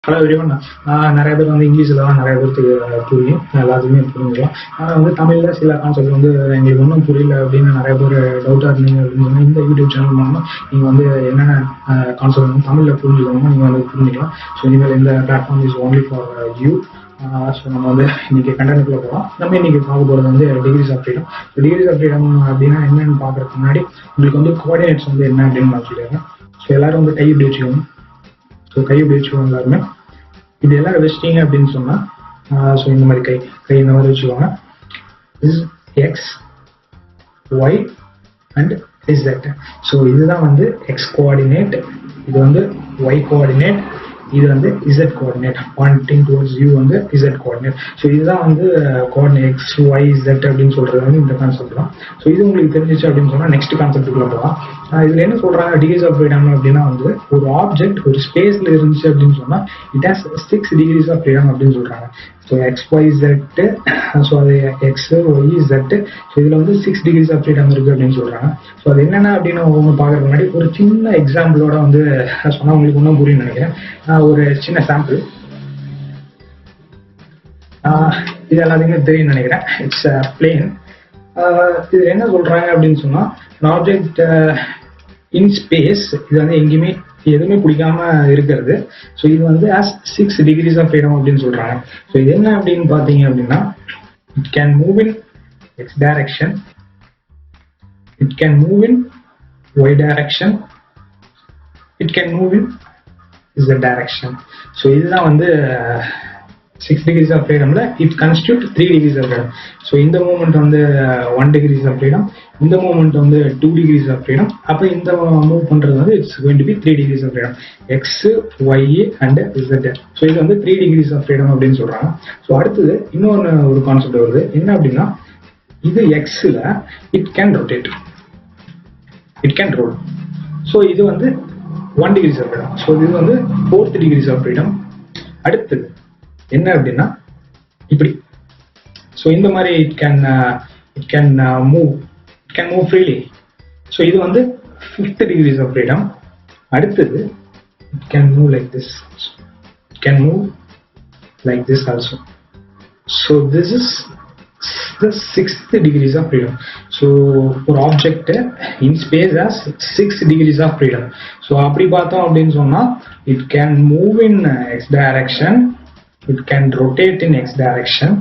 Hello everyone. நிறைய பேர் வந்து இங்கிலீஷில் தான் நிறைய பேருக்கு புரியும், எல்லாத்துக்குமே புரிஞ்சுக்கலாம். ஆனால் வந்து தமிழில் சில கான்செப்ட் வந்து எங்களுக்கு ஒன்றும் புரியல அப்படின்னு நிறைய பேர் டவுட்டாக இருந்தீங்க அப்படின்னு சொன்னால் இந்த யூடியூப் சேனல் மூலமாக நீங்கள் வந்து என்னென்ன கான்செப்ட் வந்து தமிழில் புரிஞ்சுக்கணுமோ நீங்கள் வந்து புரிஞ்சுக்கலாம். ஸோ இனிமேல் இந்த platform is only for you. So நம்ம வந்து இன்னைக்கு கண்டென்ட்குள்ளே போகலாம். நம்ம இன்னைக்கு பார்க்க போகிறது வந்து degrees of freedom. Degrees of freedom அப்படின்னா என்னென்னு பார்க்குறதுக்கு முன்னாடி உங்களுக்கு வந்து கோஆர்டினேட்ஸ் வந்து என்ன அப்படின்னு நான் சொல்லிடுறேன். ஸோ எல்லாரும் வந்து கை இப்படி வச்சுக்கோங்க. ஸோ கை இப்படி வச்சுக்கோங்க எல்லாருமே. இது எல்லாரும் வச்சிட்டீங்க அப்படின்னு சொன்னா ஸோ இந்த மாதிரி கை இந்த மாதிரி வச்சுக்கோங்க. Is x y and z. So இதுதான் வந்து எக்ஸ் கோஆர்டினேட், இது வந்து ஒய் கோஆர்டினேட், இது வந்து Z coordinate. Poynting towards you வந்து இசட் கோஆர்டினேட். ஸோ இதுதான் வந்து கோஆர்டினேட் எக்ஸ் ஒய் இசட் அப்படின்னு சொல்றது வந்து இந்த கான்செப்ட் தான். ஸோ இது உங்களுக்கு தெரிஞ்சிச்சு அப்படின்னு சொன்னா நெக்ஸ்ட் கான்செப்டுக்குள்ள போகலாம். இதுல என்ன சொல்றாங்க டிகிரிஸ் ஆஃப் ஃப்ரீடம் அப்படின்னா வந்து ஒரு ஆப்ஜெக்ட் ஒரு ஸ்பேஸ்ல இருந்துச்சு அப்படின்னு சொன்னா it has 6 degrees of freedom அப்படின்னு சொல்றாங்க. So x y z, so அது எக்ஸ் ஒய் இசட், ஸோ இதுல வந்து 6 டிகிரிஸ் ஆஃப் ஃப்ரீடம் இருக்கு அப்படின்னு சொல்றாங்க. ஸோ அது என்னென்ன அப்படின்னு ஒன்று பார்க்கறதுக்கு முன்னாடி ஒரு சின்ன எக்ஸாம்பிளோட வந்து சொன்னா உங்களுக்கு ஒன்றும் புரியும் நினைக்கிறேன். ஒரு சின்ன சாம்பிள் இது எல்லாத்துக்குமே தெரியும் நினைக்கிறேன். It's plane. இது என்ன சொல்றாங்க அப்படின்னு சொன்னா ஆப்ஜெக்ட் இன் ஸ்பேஸ் இது வந்து எங்கேயுமே எதுவுமே பிடிக்காம இருக்கிறது. ஸோ இது வந்து ஆஸ் 6 டிகிரிஸ் ஆஃப் ஃப்ரீடம் அப்படின்னு சொல்றாங்க. ஸோ இது என்ன அப்படின்னு பார்த்தீங்க அப்படின்னா it can move in x direction, it can move in y direction, it can move in z direction. So இதுதான் வந்து 6 டிகிரிஸ் ஆஃப் ஃப்ரீடம்ல it constitute 3 degrees of freedom. So இந்த மூமெண்ட் வந்து 1 டிகிரிஸ் ஆஃப் ஃப்ரீடம், இந்த moment வந்து 2 decrease of freedom, அப்போ இந்த move பண்றது வந்து it's going to be 3 degrees of freedom x y and z. So இது வந்து 3 டிகிரிஸ் ஆஃப் ஃப்ரீடம் அப்படின்னு சொல்றாங்க. ஸோ அடுத்தது இன்னொன்று ஒரு கான்செப்ட் வருது என்ன அப்படின்னா இது எக்ஸ்ல it can rotate, it can roll. So இது வந்து 1 டிகிரிஸ் ஆஃப் ஃப்ரீடம். ஸோ இது வந்து 4th டிகிரிஸ் ஆஃப் ஃப்ரீடம். அடுத்தது என்ன அப்படின்னா இப்படி. ஸோ இந்த மாதிரி it can move freely. So இது வந்து 5th டிகிரிஸ் ஆஃப் ஃப்ரீடம். அடுத்தது it can move like this, it can move like this also. So this is the 6th degrees of freedom. So for object in space has 6 degrees of freedom. So அப்படி பார்த்தோம் அப்படின்னு சொன்னா it can move in x direction, it can rotate in x direction.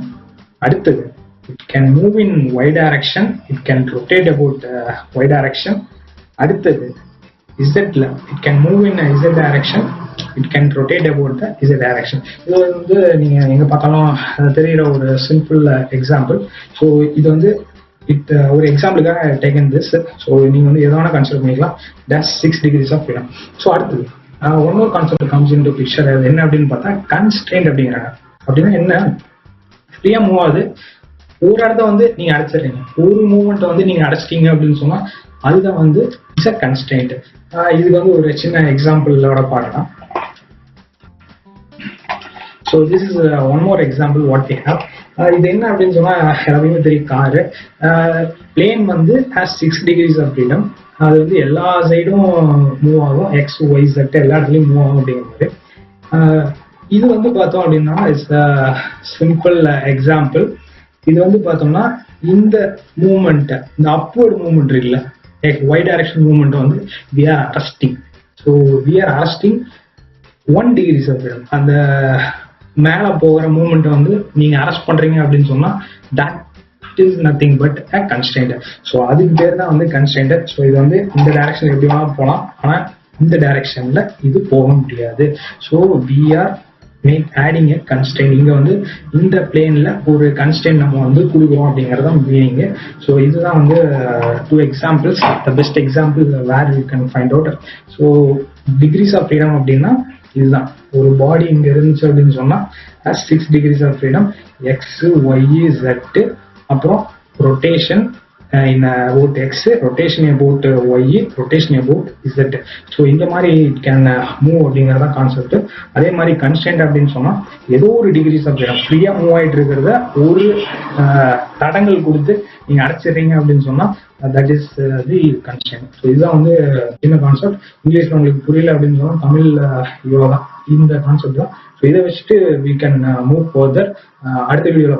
அடுத்தது it can move in y direction, it can rotate about y direction. அடுத்தது z ல it can move in z direction, it can rotate about the z direction. இது வந்து நீங்க எங்க பார்த்தாலும் தெரியுற ஒரு சிம்பிள் எக்ஸாம்பிள். ஸோ இது வந்து ஒரு எக்ஸாம்பிளுக்காக டேக்கன் திஸ். ஸோ நீங்க வந்து எதை வேணா கன்சிடர் பண்ணிக்கலாம். that's 6 degrees of freedom. So அடுத்தது one more concept comes into picture. அது என்ன அப்படின்னு பார்த்தா கன்ஸ்ட்ரெயின்ட் அப்படிங்கிறாங்க. அப்படின்னா என்ன, ஃப்ரீயா மூவ் ஆகுது, ஒரு இடத்த வந்து நீங்க அடைச்சிடுறீங்க, ஒரு மூவ்மெண்ட் வந்து நீங்க அடைச்சிட்டீங்க அப்படின்னு சொன்னா அதுதான் வந்து இட்ஸ் அ கன்ஸ்ட்ரெயின்ட். இதுக்கு வந்து ஒரு சின்ன எக்ஸாம்பிளோட பார்க்கலாம். So this is one more example what we have. இது என்ன அப்படின்னு சொன்னா எல்லாருமே தெரியும் காரு. பிளேன் வந்து has 6 degrees of freedom. அது வந்து எல்லா சைடும் மூவ் ஆகும், எக்ஸ் ஒய் செட் எல்லா இடத்துலையும் மூவ் ஆகும் அப்படிங்கிறது. இது வந்து பார்த்தோம் அப்படின்னா இட்ஸ் சிம்பிள் எக்ஸாம்பிள். இது வந்து பார்த்தோம்னா இந்த மூமெண்ட், இந்த அப்வர்ட் மூமெண்ட் இருக்குல்ல, ஒய் டைரக்ஷன் மூமெண்ட் வந்து we are arresting. So we are arresting 1 degrees of freedom. அந்த மேல போகிற மூமெண்ட் வந்து நீங்க அரெஸ்ட் பண்றீங்க அப்படின்னு சொன்னா that is nothing but a constraint. So அதுக்கு பேர் தான் வந்து கன்ஸ்ட்ரெயின்ட். ஸோ இது வந்து இந்த டைரக்ஷன் எப்படி வேணாலும் போகலாம், ஆனா இந்த டைரக்ஷன்ல இது போக முடியாது. So we are adding a constraint. இங்க வந்து இந்த பிளேன்ல ஒரு கன்ஸ்ட்ரெயின்ட் நம்ம வந்து கொடுக்குறோம் அப்படிங்கறத மீனிங். ஸோ இதுதான் வந்து 2 examples, the best example where you can find out. So degrees of freedom அப்படின்னா இதுதான். ஒரு பாடி இங்க இருந்துச்சு அப்படின்னு சொன்னா 6 degrees of freedom, x y set, அப்புறம் rotation, in about x, rotation about y, rotation about z. So இந்த மாதிரி இட் கேன் மூவ் அப்படிங்கிறத கான்செப்ட். அதே மாதிரி கன்ஸ்டன்ட் அப்படின்னு சொன்னா ஏதோ ஒரு டிகிரிஸ் ஆஃப் ஃப்ரீயா மூவ் ஆயிட்டு இருக்கிறத ஒரு தடங்கள் கொடுத்து நீங்க அடைச்சிடுறீங்க அப்படின்னு சொன்னா that is the constant. So இதுதான் வந்து சின்ன கான்செப்ட். இங்கிலீஷ்ல உங்களுக்கு புரியல அப்படின்னு சொன்னா தமிழ்ல இவ்வளவுதான், இந்த கான்செப்ட் தான். ஸோ இதை வச்சுட்டு வி கேன் மூவ் ஃபர்தர். அடுத்த வீடியோல